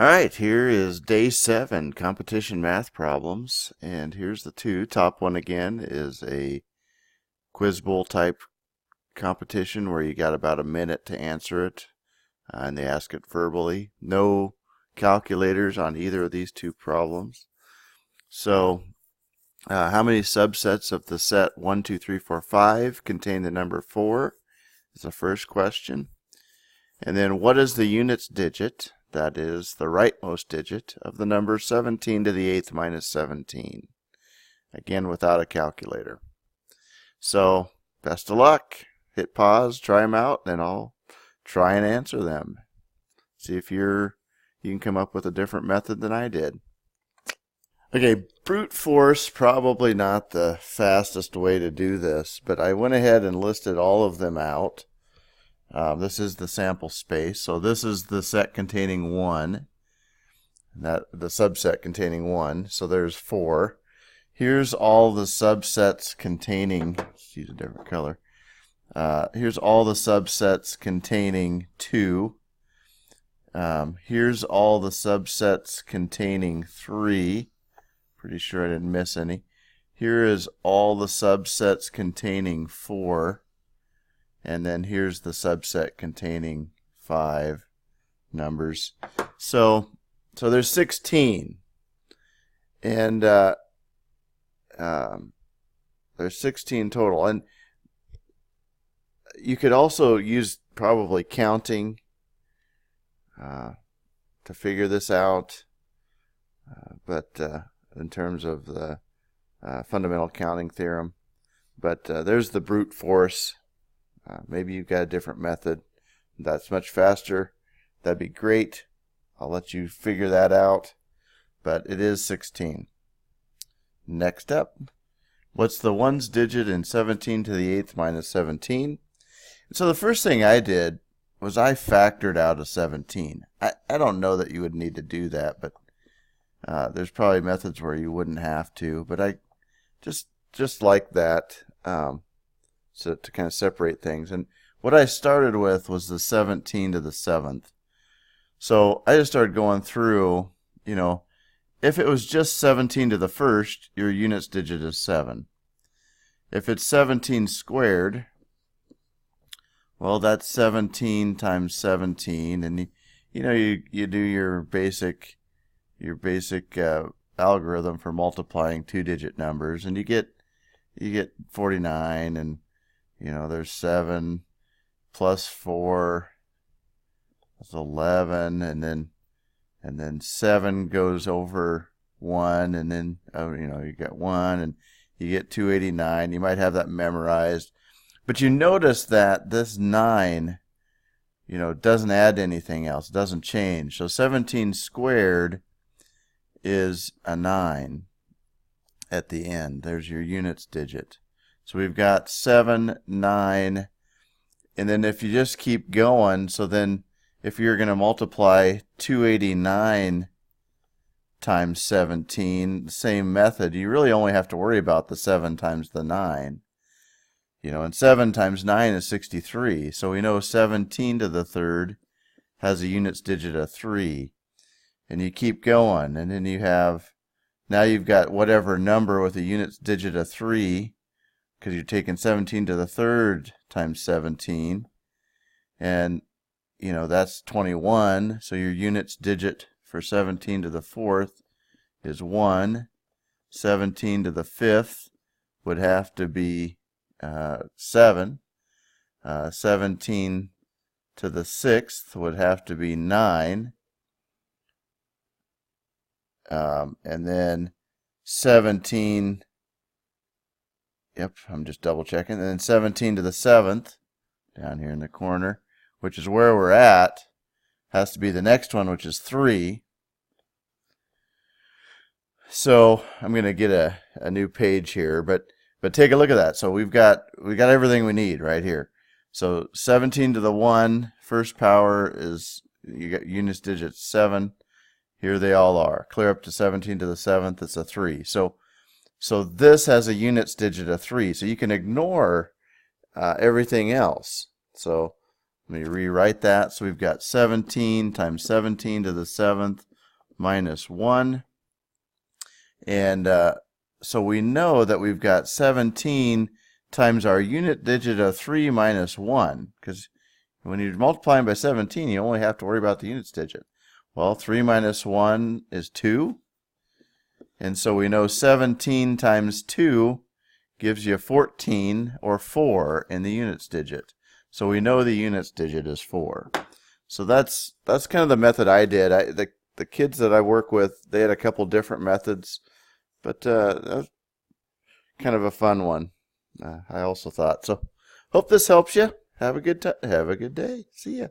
All right, here is day 7, competition math problems, and here's the two. Top one again is a quiz bowl type competition where you got about a minute to answer it, and they ask it verbally. No calculators on either of these two problems. So, how many subsets of the set 1, 2, 3, 4, 5 contain the number 4 is the first question. And then what is the units digit? That is the rightmost digit of the number 17 to the 8th minus 17. Again, without a calculator. So, best of luck. Hit pause, try them out, then I'll try and answer them. See if you can come up with a different method than I did. Okay, brute force, probably not the fastest way to do this, but I went ahead and listed all of them out. This is the sample space, so this is the set containing 1, the subset containing 1, so there's 4. Here's all the subsets containing, let's use a different color. Here's all the subsets containing 2. Here's all the subsets containing 3. Pretty sure I didn't miss any. Here is all the subsets containing 4. And then here's the subset containing 5 numbers. So there's 16. And there's 16 total. And you could also use probably counting to figure this out. But in terms of the fundamental counting theorem. But there's the brute force. Maybe you've got a different method that's much faster. That'd be great. I'll let you figure that out. But it is 16. Next up, what's the ones digit in 17 to the 8th minus 17? So the first thing I did was I factored out a 17. I don't know that you would need to do that, but there's probably methods where you wouldn't have to. But I just like that. So to kind of separate things. And what I started with was the 17 to the 7th. So I just started going through, if it was just 17 to the 1st, your units digit is 7. If it's 17 squared, well, that's 17 times 17. And you do your basic algorithm for multiplying two-digit numbers, and you get 49, and there's 7 plus 4 is 11, and then 7 goes over 1, and then you get 1, and you get 289. You might have that memorized, but you notice that this 9 doesn't add anything else. It doesn't change. So 17 squared is a 9 at the end. There's your units digit. So we've got 7, 9, and then if you just keep going, so then if you're going to multiply 289 times 17, the same method, you really only have to worry about the 7 times the 9. And 7 times 9 is 63, so we know 17 to the 3rd has a units digit of 3. And you keep going, and then now you've got whatever number with a units digit of 3, because you're taking 17 to the 3rd times 17, and that's 21. So your units digit for 17 to the 4th is 1. 17 to the 5th would have to be 7. 17 to the 6th would have to be 9. And then 17, yep, I'm just double checking, and then 17 to the 7th, down here in the corner, which is where we're at, has to be the next one, which is 3. So I'm going to get a new page here, but take a look at that. So we got everything we need right here. So 17 to the 1, first power is, you got units digit 7. Here they all are. Clear up to 17 to the 7th, it's a 3. So this has a units digit of 3. So you can ignore everything else. So let me rewrite that. So we've got 17 times 17 to the 7th minus 1. And so we know that we've got 17 times our unit digit of 3 minus 1. Because when you're multiplying by 17, you only have to worry about the units digit. Well, 3 minus 1 is 2. And so we know 17 times 2 gives you 14, or 4, in the units digit. So we know the units digit is 4. So that's kind of the method I did. The kids that I work with, they had a couple different methods, but that was kind of a fun one. I also thought. So hope this helps you. Have a good day. See ya.